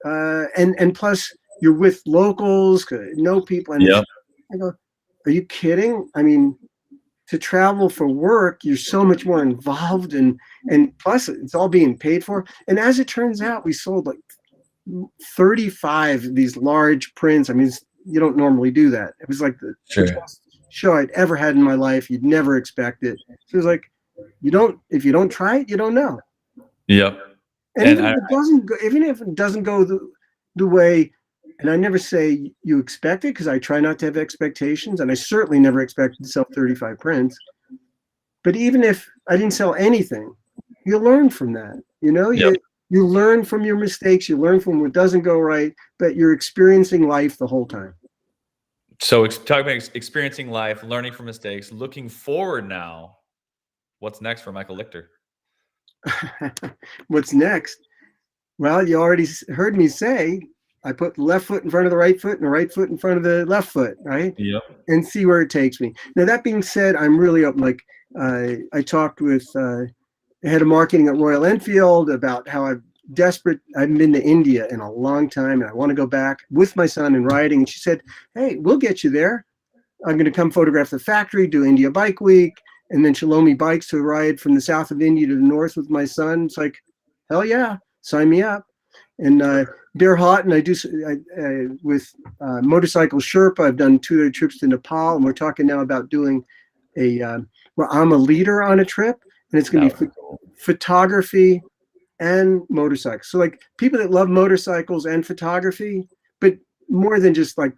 and plus you're with locals, know people. And Yep. I go, "Are you kidding? I mean, to travel for work, you're so much more involved, and plus it's all being paid for." And as it turns out, we sold like 35 of these large prints. I mean, you don't normally do that. It was like the best show I'd ever had in my life. You'd never expect it. So it was like, if you don't try it, you don't know. Yep. And even if it doesn't go the way, and I never say you expect it, because I try not to have expectations, and I certainly never expected to sell 35 prints. But even if I didn't sell anything, you learn from that. You know, Yep. you learn from your mistakes, you learn from what doesn't go right, but you're experiencing life the whole time. So talking about experiencing life, learning from mistakes, looking forward now. What's next for Michael Lichter? What's next? Well, you already heard me say I put the left foot in front of the right foot and the right foot in front of the left foot, right? Yep. And see where it takes me. Now, that being said, I'm really open. Like, I talked with the head of marketing at Royal Enfield about how I haven't been to India in a long time, and I want to go back with my son and riding. And she said, hey, we'll get you there. I'm going to come photograph the factory, do India Bike Week, and then she'll loan me bikes to ride from the south of India to the north with my son. It's like, hell yeah, sign me up. And they're hot, and I do with Motorcycle Sherpa. I've done 2 other trips to Nepal, and we're talking now about doing where I'm a leader on a trip, and it's going to be photography and motorcycles. So like people that love motorcycles and photography, but more than just like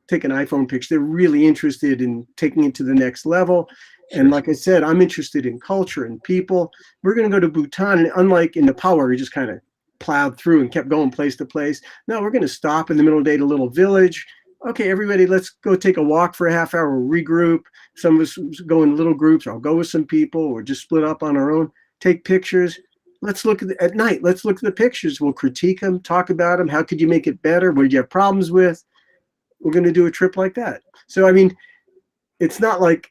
take an iPhone picture, they're really interested in taking it to the next level. Sure. And like I said, I'm interested in culture and people. We're going to go to Bhutan, and unlike in Nepal where we just kind of plowed through and kept going place to place. No, we're going to stop in the middle of the day at a little village. Okay, everybody, let's go take a walk for a half hour, regroup. Some of us go in little groups, or I'll go with some people, or just split up on our own, take pictures. Let's look at night. Let's look at the pictures. We'll critique them, talk about them. How could you make it better? What did you have problems with? We're going to do a trip like that. So, I mean, it's not like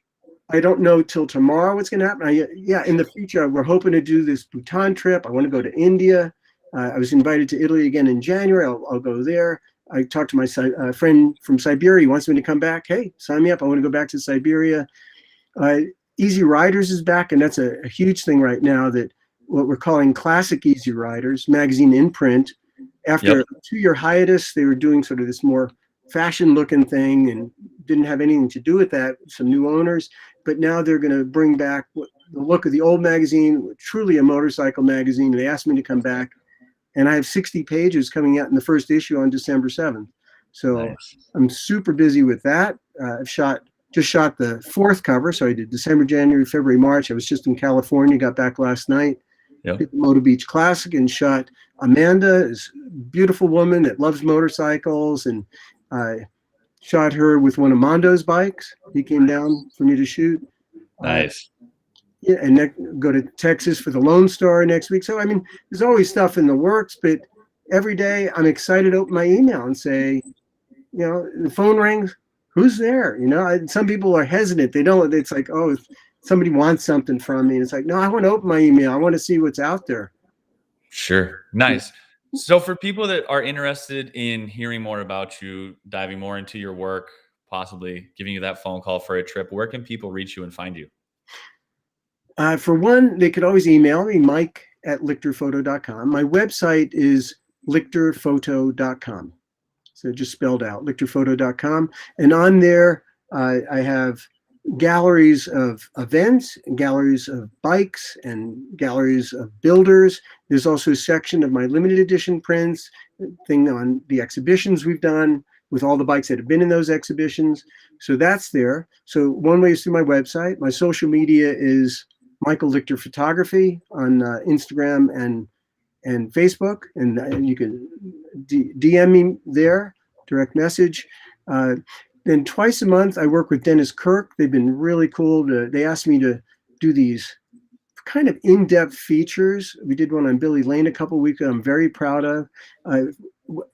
I don't know till tomorrow what's going to happen. In the future, we're hoping to do this Bhutan trip. I want to go to India. I was invited to Italy again in January. I'll go there. I talked to my friend from Siberia. He wants me to come back. Hey, sign me up. I want to go back to Siberia. Easyriders is back, and that's a huge thing right now, that what we're calling Classic Easyriders magazine in print. After a 2-year hiatus, they were doing sort of this more fashion-looking thing and didn't have anything to do with that, some new owners. But now they're going to bring back the look of the old magazine, truly a motorcycle magazine. They asked me to come back. And I have 60 pages coming out in the first issue on December 7th. So nice. I'm super busy with that. I've just shot the 4th cover. So I did December, January, February, March. I was just in California, got back last night. Yep. Did the Moto Beach Classic and shot Amanda, is a beautiful woman that loves motorcycles. And I shot her with one of Mondo's bikes. He came down for me to shoot. Nice. Yeah, and go to Texas for the Lone Star next week. So, I mean, there's always stuff in the works, but every day I'm excited to open my email and say, you know, the phone rings, who's there? You know, some people are hesitant. They don't, it's like, oh, if somebody wants something from me. And it's like, no, I want to open my email. I want to see what's out there. Sure. Nice. So for people that are interested in hearing more about you, diving more into your work, possibly giving you that phone call for a trip, where can people reach you and find you? For one, they could always email me, mike@lichterphoto.com. My website is lichterphoto.com. So just spelled out, lichterphoto.com. And on there, I have galleries of events, and galleries of bikes, and galleries of builders. There's also a section of my limited edition prints, thing on the exhibitions we've done with all the bikes that have been in those exhibitions. So that's there. So one way is through my website. My social media is Michael Lichter Photography on Instagram and Facebook, and you can DM me there, direct message. Then twice a month, I work with Dennis Kirk. They've been really cool. They asked me to do these kind of in-depth features. We did one on Billy Lane a couple of weeks ago. I'm very proud of.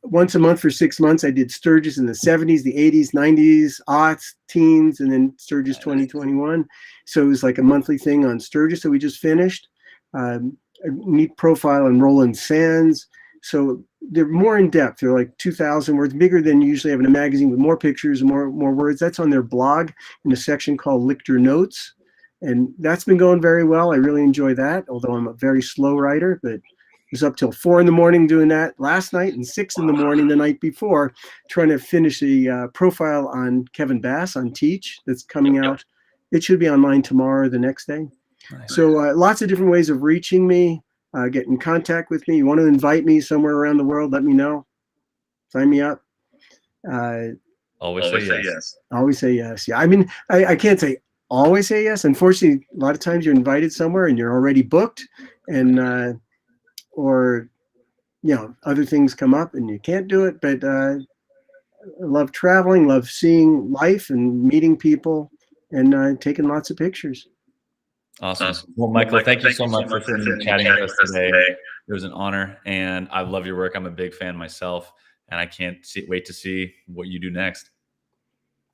Once a month for 6 months, I did Sturgis in the 70s, the 80s, 90s, aughts, teens, and then Sturgis 2021. So it was like a monthly thing on Sturgis that we just finished. A neat profile on Roland Sands. So they're more in depth. They're like 2,000 words, bigger than you usually have in a magazine, with more pictures and more words. That's on their blog in a section called Lichter Notes. And that's been going very well. I really enjoy that, although I'm a very slow writer, but was up till 4 a.m. doing that last night, and 6 a.m. the night before, trying to finish a profile on Kevin Bass on Teach that's coming out. It should be online tomorrow or the next day. Nice. So lots of different ways of reaching me, get in contact with me. You want to invite me somewhere around the world, let me know. Sign me up. Always say yes. Always say yes. Yeah, I mean, I can't say always say yes. Unfortunately, a lot of times you're invited somewhere and you're already booked, and or you know, other things come up and you can't do it. But I love traveling, love seeing life and meeting people, and taking lots of pictures. Awesome. Well, Michael, thank you so much for sitting and chatting with us today. It was an honor, and I love your work. I'm a big fan myself, and I can't wait to see what you do next.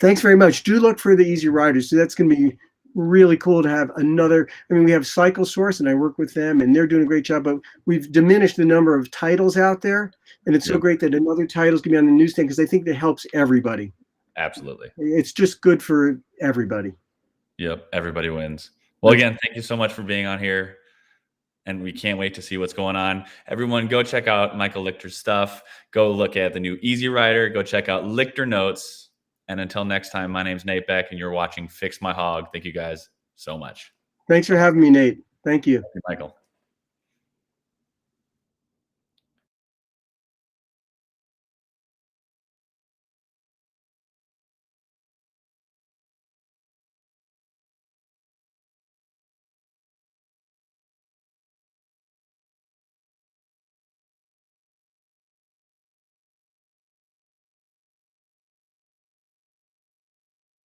Thanks very much. Do look for the Easyriders. So that's going to be really cool to have another. I mean, we have Cycle Source, and I work with them, and they're doing a great job. But we've diminished the number of titles out there, and it's so great that another title's going to be on the newsstand because I think that helps everybody. Absolutely. It's just good for everybody. Yep. Everybody wins. Well, again, thank you so much for being on here. And we can't wait to see what's going on. Everyone, go check out Michael Lichter's stuff. Go look at the new Easyrider. Go check out Lichter Notes. And until next time, my name's Nate Beck, and you're watching Fix My Hog. Thank you guys so much. Thanks for having me, Nate. Thank you. Thank you, Michael.